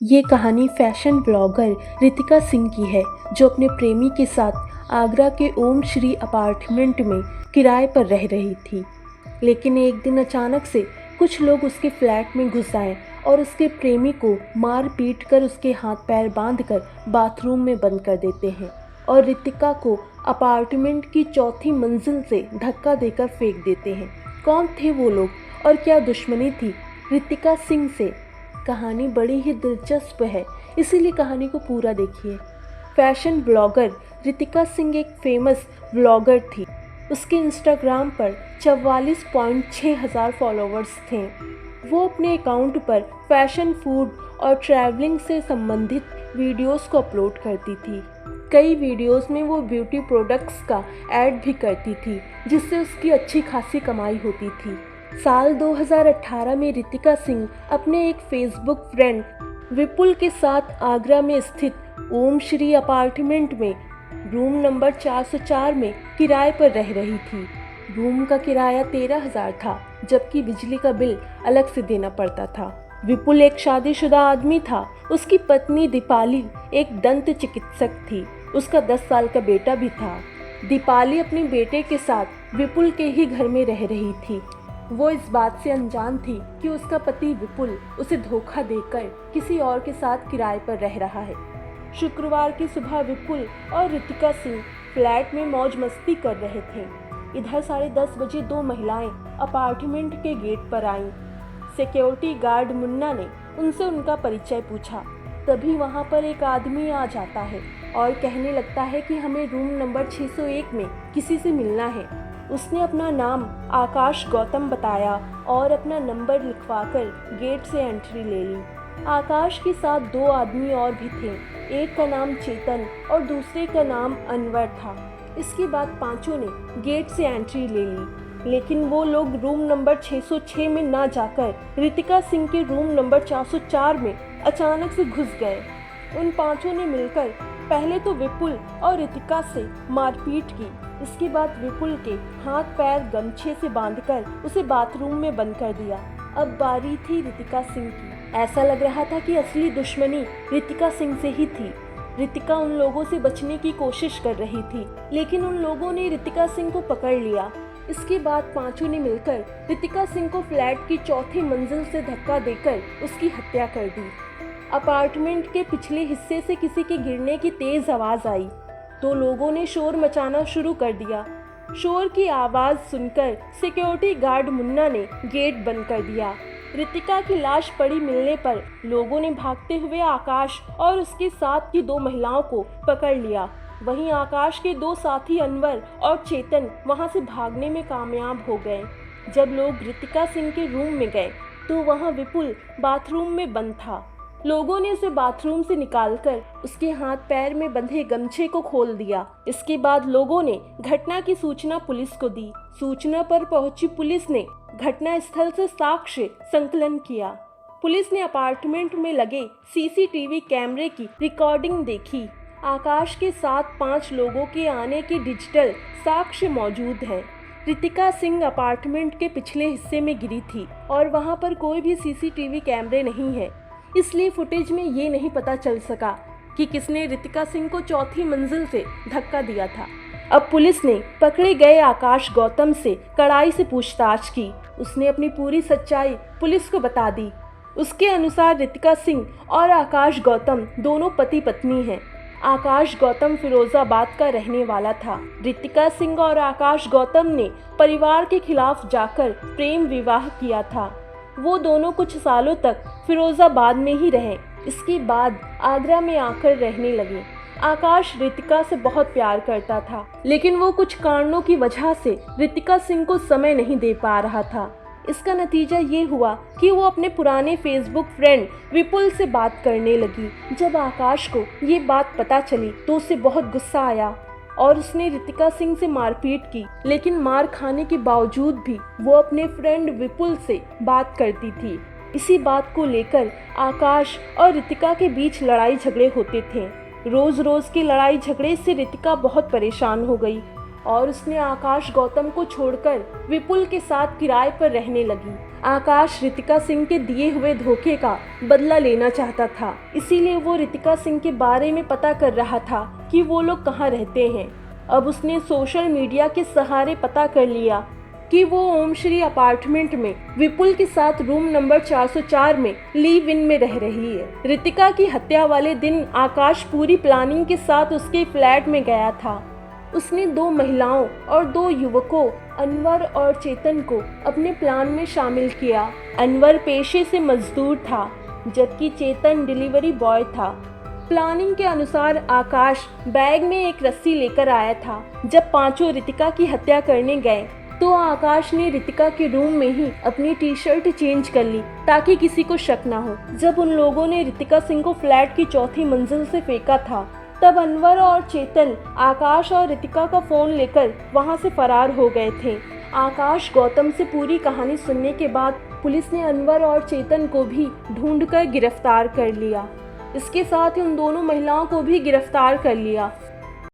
ये कहानी fashion blogger Ritika Singh की है, जो अपने प्रेमी के साथ आगरा के ओम श्री अपार्टमेंट में किराए पर रह रही थी। लेकिन एक दिन अचानक से कुछ लोग उसके फ्लैट में घुस आए और उसके प्रेमी को मार पीट कर उसके हाथ पैर बांधकर बाथरूम में बंद कर देते हैं और रितिका को अपार्टमेंट की चौथी मंजिल से धक्का देकर फेंक देते हैं। कौन थे वो लोग और क्या दुश्मनी थी रितिका सिंह से? कहानी बड़ी ही दिलचस्प है, इसीलिए कहानी को पूरा देखिए। फैशन ब्लॉगर रितिका सिंह एक फेमस ब्लॉगर थी। उसके इंस्टाग्राम पर 44.6 हज़ार फॉलोअर्स थे। वो अपने अकाउंट पर फैशन, फूड और ट्रैवलिंग से संबंधित वीडियोस को अपलोड करती थी। कई वीडियोस में वो ब्यूटी प्रोडक्ट्स का ऐड भी करती थी, जिससे उसकी अच्छी खासी कमाई होती थी। साल 2018 में रितिका सिंह अपने एक फेसबुक फ्रेंड विपुल के साथ आगरा में स्थित ओम श्री अपार्टमेंट में रूम नंबर 404 में किराए पर रह रही थी। रूम का किराया 13,000 था, जबकि बिजली का बिल अलग से देना पड़ता था। विपुल एक शादीशुदा आदमी था। उसकी पत्नी दीपाली एक दंत चिकित्सक थी। उसका 10 साल का बेटा भी था। दीपाली अपने बेटे के साथ विपुल के ही घर में रह रही थी। वो इस बात से अनजान थी कि उसका पति विपुल उसे धोखा देकर किसी और के साथ किराए पर रह रहा है। शुक्रवार की सुबह विपुल और रितिका सिंह फ्लैट में मौज मस्ती कर रहे थे। इधर 10:30 बजे दो महिलाएं अपार्टमेंट के गेट पर आईं। सिक्योरिटी गार्ड मुन्ना ने उनसे उनका परिचय पूछा। तभी वहां पर एक आदमी आ जाता है और कहने लगता है कि हमें रूम नंबर 601 में किसी से मिलना है। उसने अपना नाम आकाश गौतम बताया और अपना नंबर लिखवाकर गेट से एंट्री ले ली। आकाश के साथ दो आदमी और भी थे। एक का नाम चेतन और दूसरे का नाम अनवर था। इसके बाद पांचों ने गेट से एंट्री ले ली, लेकिन वो लोग रूम नंबर 606 में ना जाकर रितिका सिंह के रूम नंबर 404 में अचानक से घुस गए। उन पांचों ने मिलकर पहले तो विपुल और रितिका से मारपीट की। इसके बाद विपुल के हाथ पैर गमछे से बांधकर उसे बाथरूम में बंद कर दिया। अब बारी थी रितिका सिंह की। ऐसा लग रहा था कि असली दुश्मनी रितिका सिंह से ही थी। रितिका उन लोगों से बचने की कोशिश कर रही थी, लेकिन उन लोगों ने रितिका सिंह को पकड़ लिया। इसके बाद पांचों ने मिलकर रितिका सिंह को फ्लैट की चौथी मंजिल से धक्का देकर उसकी हत्या कर दी। अपार्टमेंट के पिछले हिस्से से किसी के गिरने की तेज आवाज आई तो लोगों ने शोर मचाना शुरू कर दिया। शोर की आवाज सुनकर सिक्योरिटी गार्ड मुन्ना ने गेट बंद कर दिया। रितिका की लाश पड़ी मिलने पर लोगों ने भागते हुए आकाश और उसके साथ की दो महिलाओं को पकड़ लिया। वहीं आकाश के दो साथी अनवर और चेतन वहां से भागने में कामयाब हो गए। जब लोग रितिका सिंह के रूम में गए तो वहां विपुल बाथरूम में बंद था। लोगों ने उसे बाथरूम से निकालकर उसके हाथ पैर में बंधे गमछे को खोल दिया। इसके बाद लोगों ने घटना की सूचना पुलिस को दी। सूचना पर पहुंची पुलिस ने घटना स्थल से साक्ष्य संकलन किया। पुलिस ने अपार्टमेंट में लगे सीसीटीवी कैमरे की रिकॉर्डिंग देखी। आकाश के साथ 5 लोगों के आने के डिजिटल साक्ष्य मौजूद हैं। रितिका सिंह अपार्टमेंट के पिछले हिस्से में गिरी थी और वहां पर कोई भी सीसीटीवी कैमरे नहीं है, इसलिए फुटेज में ये नहीं पता चल सका कि किसने रितिका सिंह को चौथी मंजिल से धक्का दिया था। अब पुलिस ने पकड़े गए आकाश गौतम से कड़ाई से पूछताछ की। उसने अपनी पूरी सच्चाई पुलिस को बता दी। उसके अनुसार रितिका सिंह और आकाश गौतम दोनों पति पत्नी हैं। आकाश गौतम फिरोजाबाद का रहने वाला था। रितिका सिंह और आकाश गौतम ने परिवार के खिलाफ जाकर प्रेम विवाह किया था। वो दोनों कुछ सालों तक फिरोजाबाद में ही रहे। इसके बाद आगरा में आकर रहने लगे। आकाश रितिका से बहुत प्यार करता था, लेकिन वो कुछ कारणों की वजह से रितिका सिंह को समय नहीं दे पा रहा था। इसका नतीजा ये हुआ कि वो अपने पुराने फेसबुक फ्रेंड विपुल से बात करने लगी। जब आकाश को ये बात पता चली तो उसे बहुत गुस्सा आया और उसने रितिका सिंह से मारपीट की, लेकिन मार खाने के बावजूद भी वो अपने फ्रेंड विपुल से बात करती थी। इसी बात को लेकर आकाश और रितिका के बीच लड़ाई झगड़े होते थे। रोज रोज के लड़ाई झगड़े से रितिका बहुत परेशान हो गई। और उसने आकाश गौतम को छोड़कर विपुल के साथ किराए पर रहने लगी। आकाश रितिका सिंह के दिए हुए धोखे का बदला लेना चाहता था, इसीलिए वो रितिका सिंह के बारे में पता कर रहा था कि वो लोग कहाँ रहते हैं। अब उसने सोशल मीडिया के सहारे पता कर लिया कि वो ओम श्री अपार्टमेंट में विपुल के साथ रूम नंबर 404 में लिव इन में रह रही है। रितिका की हत्या वाले दिन आकाश पूरी प्लानिंग के साथ उसके फ्लैट में गया था। उसने 2 महिलाओं और 2 युवकों अनवर और चेतन को अपने प्लान में शामिल किया। अनवर पेशे से मजदूर था जबकि चेतन डिलीवरी बॉय था। प्लानिंग के अनुसार आकाश बैग में एक रस्सी लेकर आया था। जब पांचों रितिका की हत्या करने गए तो आकाश ने रितिका के रूम में ही अपनी टी शर्ट चेंज कर ली ताकि किसी को शक ना हो। जब उन लोगों ने रितिका सिंह को फ्लैट की 4थी मंजिल से फेंका था तब अनवर और चेतन आकाश और रितिका का फ़ोन लेकर वहां से फरार हो गए थे। आकाश गौतम से पूरी कहानी सुनने के बाद पुलिस ने अनवर और चेतन को भी ढूंढकर गिरफ्तार कर लिया। इसके साथ ही उन दोनों महिलाओं को भी गिरफ्तार कर लिया।